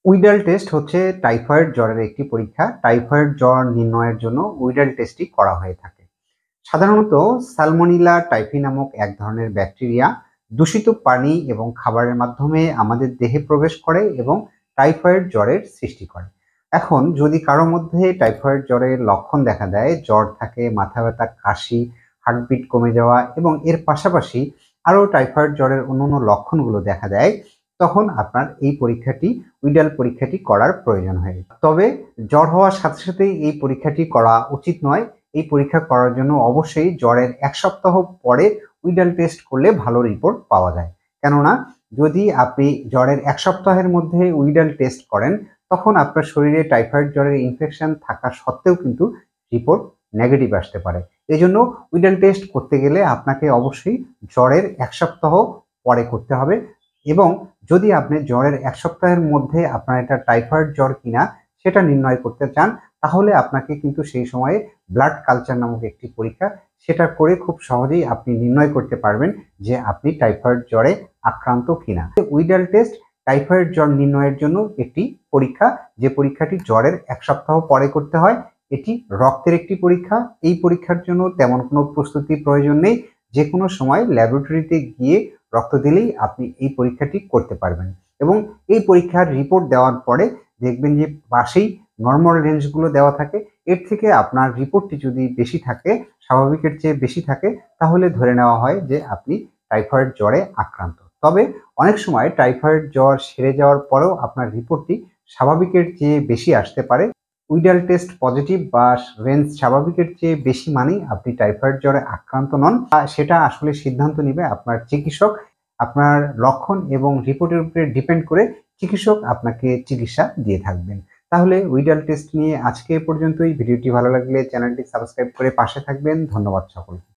Widal test হচ্ছে typhoid জ্বরের একটি পরীক্ষা। টাইফয়েড জ্বর নির্ণয়ের জন্য উইডাল টেস্টটি করা হয়ে থাকে। সাধারণত সালমোনেলা টাইফি নামক এক ধরনের ব্যাকটেরিয়া দূষিত পানি এবং খাবারের মাধ্যমে আমাদের দেহে প্রবেশ করে এবং টাইফয়েড জ্বরের সৃষ্টি করে। এখন যদি কারো মধ্যে টাইফয়েড জ্বরের লক্ষণ দেখা দেয়, জ্বর থাকে, মাথা ব্যথা, কাশি, হার্টবিট কমে যাওয়া এবং এর পাশাপাশি আরও টাইফয়েড জ্বরের অন্যান্য লক্ষণগুলো দেখা দেয়, তখন আপনার এই উইডাল পরীক্ষাটি করার প্রয়োজন হয়। তবে জ্বর হওয়ার সাথে সাথেই এই পরীক্ষাটি করা উচিত নয়। এই পরীক্ষা করার জন্য অবশ্যই জ্বরের ১ সপ্তাহ পরে উইডাল টেস্ট করলে ভালো রিপোর্ট পাওয়া যায়। কেননা যদি আপনি জ্বরের ১ সপ্তাহের মধ্যে উইডাল টেস্ট করেন, তখন আপনার শরীরে টাইফয়েড জ্বরের ইনফেকশন থাকা সত্ত্বেও কিন্তু রিপোর্ট নেগেটিভ আসতে পারে। এজন্য উইডাল টেস্ট করতে গেলে আপনাকে অবশ্যই জ্বরের ১ সপ্তাহ পরে করতে হবে এবং যদি আপনি জ্বরের ১ সপ্তাহের মধ্যে আপনার এটা টাইফয়েড জ্বর কিনা সেটা নির্ণয় করতে চান, তাহলে আপনাকে কিন্তু সেই সময়ে ব্লাড কালচার নামক একটি পরীক্ষা, সেটা করে খুব সহজেই আপনি নির্ণয় করতে পারবেন যে আপনি টাইফয়েড জ্বরে আক্রান্ত কিনা। উইডাল টেস্ট টাইফয়েড জ্বর নির্ণয়ের জন্য একটি পরীক্ষা, যে পরীক্ষাটি জ্বরের ১ সপ্তাহ পরে করতে হয়। এটি রক্তের একটি পরীক্ষা। এই পরীক্ষার জন্য তেমন কোনো প্রস্তুতির প্রয়োজন নেই। যেকোনো সময় ল্যাবরেটরিতে গিয়ে রক্ত দিলেই আপনি এই পরীক্ষাটি করতে পারবেন এবং এই পরীক্ষার রিপোর্ট দেওয়ার পরে দেখবেন যে পাশেই নরমাল রেঞ্জগুলো দেওয়া থাকে। এর থেকে আপনার রিপোর্টটি যদি বেশি থাকে, স্বাভাবিকের চেয়ে বেশি থাকে, তাহলে ধরে নেওয়া হয় যে আপনি টাইফয়েড জ্বরে আক্রান্ত। তবে অনেক সময় টাইফয়েড জ্বর সেরে যাওয়ার পরেও আপনার রিপোর্টটি স্বাভাবিকের চেয়ে বেশি আসতে পারে। উইডাল টেস্ট পজিটিভ বা রেঞ্জ স্বাভাবিকের চেয়ে বেশি মানেই আপনি টাইফয়েড জ্বরে আক্রান্ত নন। সেটা আসলে সিদ্ধান্ত নিবে আপনার চিকিৎসক। আপনার লক্ষণ এবং রিপোর্টের উপরে ডিপেন্ড করে চিকিৎসক আপনাকে চিকিৎসা দিয়ে থাকবেন। তাহলে উইডাল টেস্ট নিয়ে আজকে এ পর্যন্তই। ভিডিওটি ভালো লাগলে চ্যানেলটি সাবস্ক্রাইব করে পাশে থাকবেন। ধন্যবাদ সকলকে।